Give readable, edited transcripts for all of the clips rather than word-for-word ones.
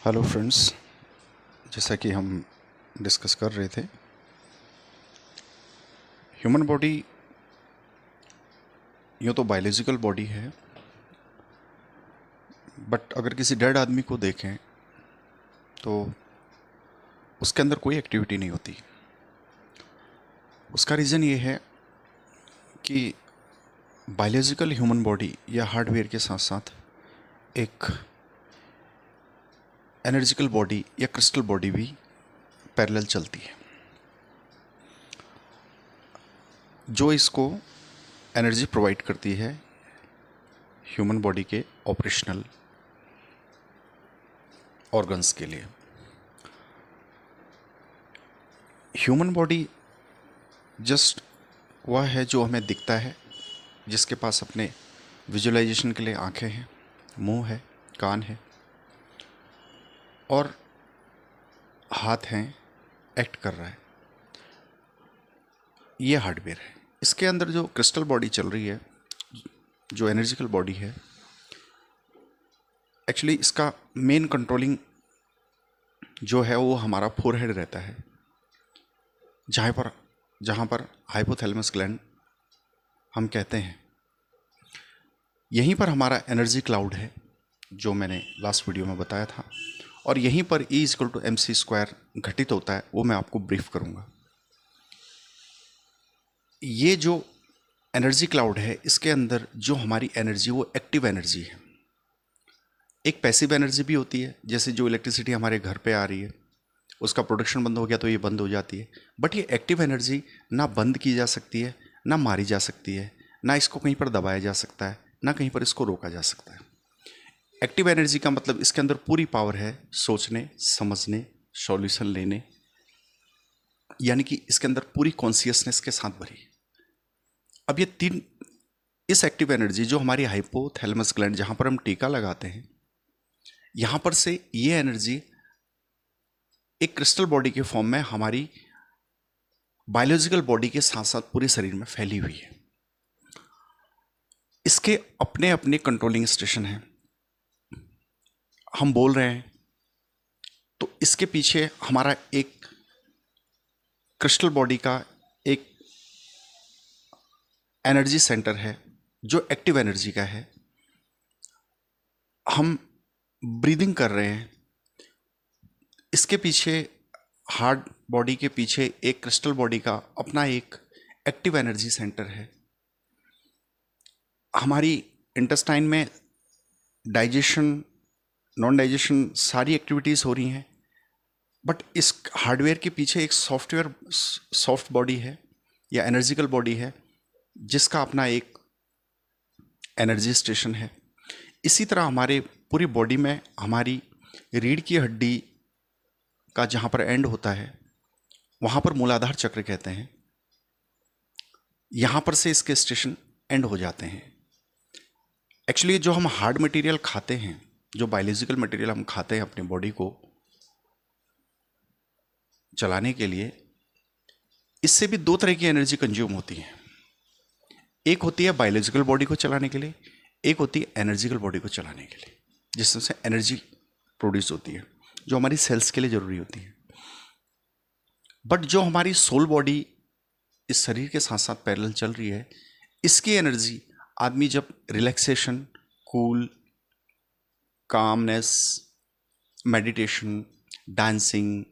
Hello friends, जैसा कि हम डिस्कस कर रहे थे, ह्यूमन बॉडी यूँ तो बायोलॉजिकल बॉडी है, बट अगर किसी डेड आदमी को देखें तो उसके अंदर कोई एक्टिविटी नहीं होती। उसका रीज़न ये है कि बायोलॉजिकल ह्यूमन बॉडी या हार्डवेयर के साथ साथ एक एनर्जिकल बॉडी या क्रिस्टल बॉडी भी पैरेलल चलती है, जो इसको एनर्जी प्रोवाइड करती है ह्यूमन बॉडी के ऑपरेशनल ऑर्गन्स के लिए। ह्यूमन बॉडी जस्ट वह है जो हमें दिखता है, जिसके पास अपने विजुअलाइजेशन के लिए आंखें हैं, मुंह है, कान है और हाथ हैं, एक्ट कर रहा है। ये हार्डवेयर है। इसके अंदर जो क्रिस्टल बॉडी चल रही है, जो एनर्जिकल बॉडी है, एक्चुअली इसका मेन कंट्रोलिंग जो है वो हमारा फोरहेड रहता है, जहाँ पर हाइपोथैलेमस ग्लैंड हम कहते हैं। यहीं पर हमारा एनर्जी क्लाउड है, जो मैंने लास्ट वीडियो में बताया था, और यहीं पर E=mc² घटित होता है। वो मैं आपको ब्रीफ करूँगा। ये जो एनर्जी क्लाउड है, इसके अंदर जो हमारी एनर्जी वो एक्टिव एनर्जी है। एक पैसिव एनर्जी भी होती है, जैसे जो इलेक्ट्रिसिटी हमारे घर पे आ रही है, उसका प्रोडक्शन बंद हो गया तो ये बंद हो जाती है। बट ये एक्टिव एनर्जी ना बंद की जा सकती है, ना मारी जा सकती है, ना इसको कहीं पर दबाया जा सकता है, ना कहीं पर इसको रोका जा सकता है। एक्टिव एनर्जी का मतलब इसके अंदर पूरी पावर है सोचने, समझने, सॉल्यूशन लेने, यानी कि इसके अंदर पूरी कॉन्शियसनेस के साथ भरी। अब ये तीन, इस एक्टिव एनर्जी जो हमारी हाइपोथैलेमस ग्लैंड जहाँ पर हम टीका लगाते हैं, यहाँ पर से ये एनर्जी एक क्रिस्टल बॉडी के फॉर्म में हमारी बायोलॉजिकल बॉडी के साथ साथ पूरे शरीर में फैली हुई है। इसके अपने अपने कंट्रोलिंग स्टेशन हैं। हम बोल रहे हैं तो इसके पीछे हमारा एक क्रिस्टल बॉडी का एक एनर्जी सेंटर है, जो एक्टिव एनर्जी का है। हम ब्रीदिंग कर रहे हैं, इसके पीछे, हार्ड बॉडी के पीछे एक क्रिस्टल बॉडी का अपना एक एक्टिव एनर्जी सेंटर है। हमारी इंटेस्टाइन में डाइजेशन, नॉन डाइजेशन सारी एक्टिविटीज़ हो रही हैं, बट इस हार्डवेयर के पीछे एक सॉफ्ट बॉडी है या एनर्जिकल बॉडी है, जिसका अपना एक एनर्जी स्टेशन है। इसी तरह हमारे पूरी बॉडी में हमारी रीढ़ की हड्डी का जहाँ पर एंड होता है, वहाँ पर मूलाधार चक्र कहते हैं। यहाँ पर से इसके स्टेशन एंड हो जाते हैं। एक्चुअली जो हम हार्ड मटेरियल खाते हैं, जो बायोलॉजिकल मटेरियल हम खाते हैं अपनी बॉडी को चलाने के लिए, इससे भी दो तरह की एनर्जी कंज्यूम होती है। एक होती है बायोलॉजिकल बॉडी को चलाने के लिए, एक होती है एनर्जिकल बॉडी को चलाने के लिए, जिससे एनर्जी प्रोड्यूस होती है, जो हमारी सेल्स के लिए ज़रूरी होती है। बट जो हमारी सोल बॉडी इस शरीर के साथ साथ पैरेलल चल रही है, इसकी एनर्जी आदमी जब relaxation, cool, calmness, meditation, dancing,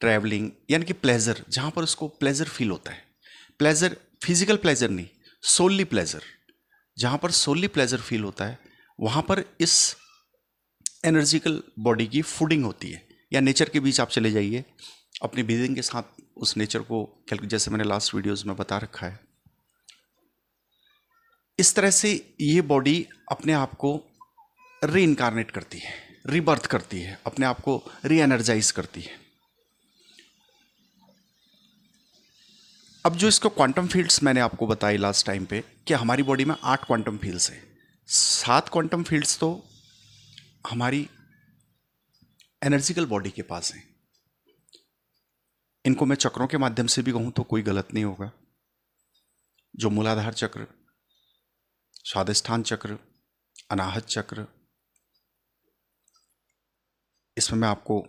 travelling, यानी कि प्लेजर, जहाँ पर उसको प्लेजर फील होता है, प्लेजर फिजिकल प्लेजर नहीं, सोलली प्लेजर, जहाँ पर सोलली प्लेजर फील होता है, वहाँ पर इस एनर्जिकल बॉडी की फूडिंग होती है। या नेचर के बीच आप चले जाइए, अपनी ब्रीदिंग के साथ उस नेचर को, जैसे मैंने लास्ट वीडियोस में बता रखा है, इस तरह से ये बॉडी अपने आप को री इनकारनेट करती है, रीबर्थ करती है, अपने आप को री एनर्जाइज करती है। अब जो इसको क्वांटम फील्ड्स मैंने आपको बताई लास्ट टाइम पे, कि हमारी बॉडी में 8 क्वांटम फील्ड्स हैं। 7 क्वांटम फील्ड्स तो हमारी एनर्जिकल बॉडी के पास हैं। इनको मैं चक्रों के माध्यम से भी कहूँ तो कोई गलत नहीं होगा। जो मूलाधार चक्र, स्वादिष्ठान चक्र, अनाहत चक्र, इसमें मैं आपको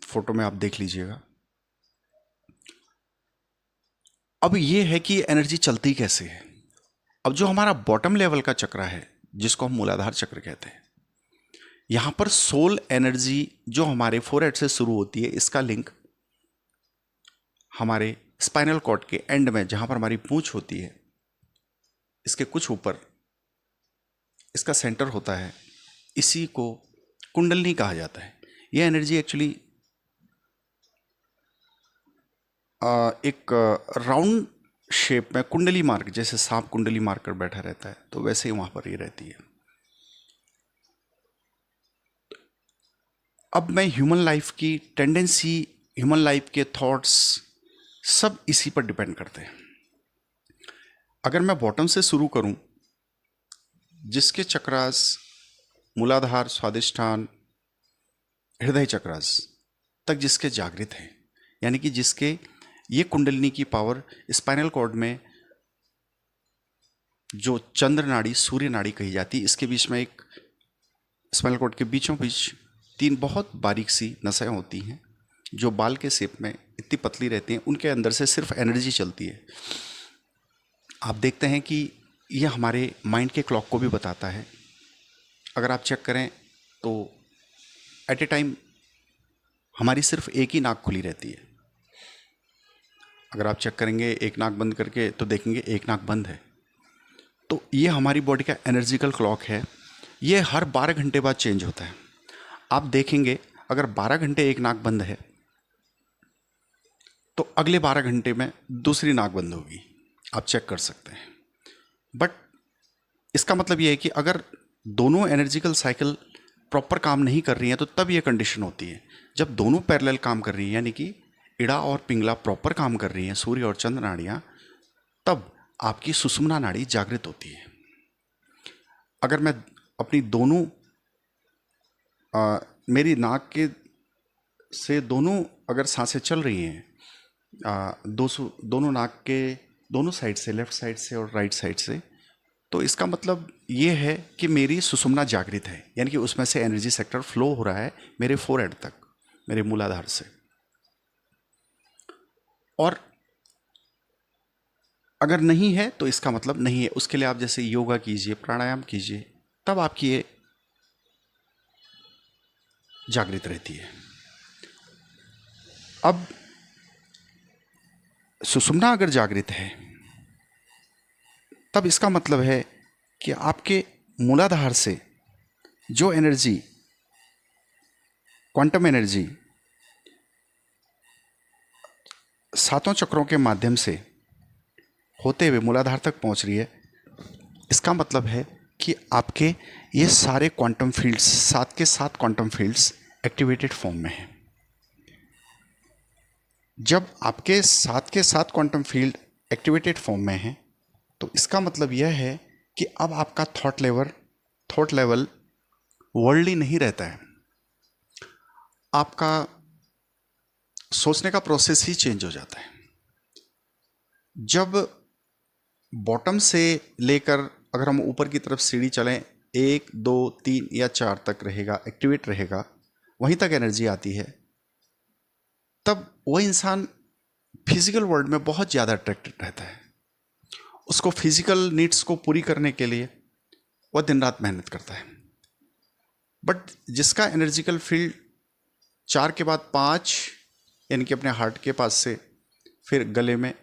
फोटो में आप देख लीजिएगा। अब ये है कि एनर्जी चलती कैसे है। अब जो हमारा बॉटम लेवल का चक्र है, जिसको हम मूलाधार चक्र कहते हैं, यहां पर सोल एनर्जी जो हमारे फोरहेड से शुरू होती है, इसका लिंक हमारे स्पाइनल कॉर्ड के एंड में, जहां पर हमारी पूंछ होती है, इसके कुछ ऊपर इसका सेंटर होता है। इसी को कुंडलनी कहा जाता है। यह एनर्जी एक्चुअली एक राउंड शेप में कुंडली मार्क, जैसे सांप कुंडली मार कर बैठा रहता है, तो वैसे ही वहां पर ये रहती है। अब मैं ह्यूमन लाइफ की टेंडेंसी, ह्यूमन लाइफ के थॉट्स, सब इसी पर डिपेंड करते हैं। अगर मैं बॉटम से शुरू करूं, जिसके चक्रास मूलाधार, स्वादिष्ठान, हृदय चक्रास तक जिसके जागृत हैं, यानी कि जिसके ये कुंडलिनी की पावर स्पाइनल कॉर्ड में, जो चंद्र नाड़ी, सूर्य नाड़ी कही जाती है, इसके बीच में एक स्पाइनल कॉर्ड के बीचों बीच 3 बहुत बारीक सी नसें होती हैं, जो बाल के शेप में इतनी पतली रहती हैं। उनके अंदर से सिर्फ एनर्जी चलती है। आप देखते हैं कि यह हमारे माइंड के क्लॉक को भी बताता है। अगर आप चेक करें तो एट ए टाइम हमारी सिर्फ एक ही नाक खुली रहती है। अगर आप चेक करेंगे एक नाक बंद करके, तो देखेंगे एक नाक बंद है। तो ये हमारी बॉडी का एनर्जिकल क्लॉक है। ये हर 12 घंटे बाद चेंज होता है। आप देखेंगे अगर 12 घंटे एक नाक बंद है, तो अगले 12 घंटे में दूसरी नाक बंद होगी। आप चेक कर सकते हैं। बट इसका मतलब ये है कि अगर दोनों एनर्जिकल साइकिल प्रॉपर काम नहीं कर रही हैं, तो तब ये कंडीशन होती है। जब दोनों पैरेलल काम कर रही हैं, यानी कि इड़ा और पिंगला प्रॉपर काम कर रही हैं, सूर्य और चंद्र नाड़ियाँ, तब आपकी सुषुम्ना नाड़ी जागृत होती है। अगर मैं अपनी दोनों मेरी नाक के से दोनों अगर सांसें चल रही हैं, दोनों नाक के दोनों साइड से, लेफ्ट साइड से और राइट साइड से, तो इसका मतलब ये है कि मेरी सुषुम्ना जागृत है, यानी कि उसमें से एनर्जी सेक्टर फ्लो हो रहा है मेरे फोरहेड तक, मेरे मूलाधार से। और अगर नहीं है तो इसका मतलब नहीं है। उसके लिए आप जैसे योगा कीजिए, प्राणायाम कीजिए, तब आपकी ये जागृत रहती है। अब सुषुम्ना अगर जागृत है, तब इसका मतलब है कि आपके मूलाधार से जो एनर्जी, क्वांटम एनर्जी, सातों चक्रों के माध्यम से होते हुए मूलाधार तक पहुंच रही है। इसका मतलब है कि आपके ये सारे क्वांटम फील्ड्स, 7 के 7 क्वांटम फील्ड्स एक्टिवेटेड फॉर्म में हैं। जब आपके 7 के 7 क्वांटम फील्ड एक्टिवेटेड फॉर्म में हैं, तो इसका मतलब यह है कि अब आपका थॉट लेवल वर्ल्डली नहीं रहता है। आपका सोचने का प्रोसेस ही चेंज हो जाता है। जब बॉटम से लेकर अगर हम ऊपर की तरफ सीढ़ी चलें, 1, 2, 3 या 4 तक रहेगा, एक्टिवेट रहेगा, वहीं तक एनर्जी आती है, तब वह इंसान फिजिकल वर्ल्ड में बहुत ज़्यादा अट्रैक्टेड रहता है। उसको फिजिकल नीड्स को पूरी करने के लिए वह दिन रात मेहनत करता है। बट जिसका एनर्जिकल फील्ड 4 के बाद 5, यानी कि अपने हार्ट के पास से, फिर गले में,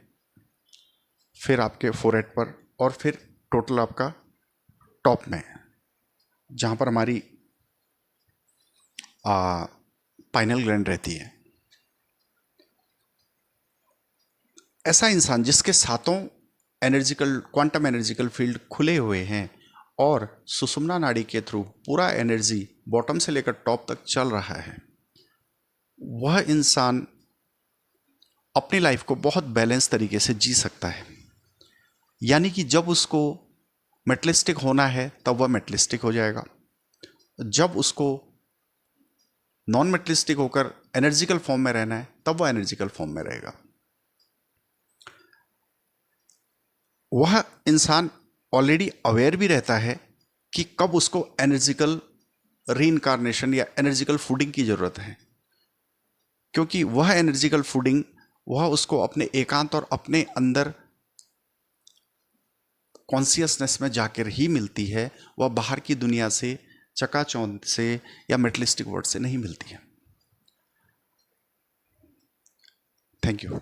फिर आपके फोरहेड पर, और फिर टोटल आपका टॉप में, जहाँ पर हमारी पाइनल ग्लैंड रहती है, ऐसा इंसान जिसके सातों एनर्जिकल, क्वांटम एनर्जिकल फील्ड खुले हुए हैं और सुषुम्ना नाड़ी के थ्रू पूरा एनर्जी बॉटम से लेकर टॉप तक चल रहा है, वह इंसान अपनी लाइफ को बहुत बैलेंस तरीके से जी सकता है। यानी कि जब उसको मेटलिस्टिक होना है, तब वह मेटलिस्टिक हो जाएगा। जब उसको नॉन मेटलिस्टिक होकर एनर्जिकल फॉर्म में रहना है, तब वह एनर्जिकल फॉर्म में रहेगा। वह इंसान ऑलरेडी अवेयर भी रहता है कि कब उसको एनर्जिकल रीइंकार्नेशन या एनर्जिकल फूडिंग की ज़रूरत है, क्योंकि वह एनर्जिकल फूडिंग वह उसको अपने एकांत और अपने अंदर कॉन्सियसनेस में जाकर ही मिलती है। वह बाहर की दुनिया से, चकाचौंध से या मेटलिस्टिक वर्ड से नहीं मिलती है। Thank you.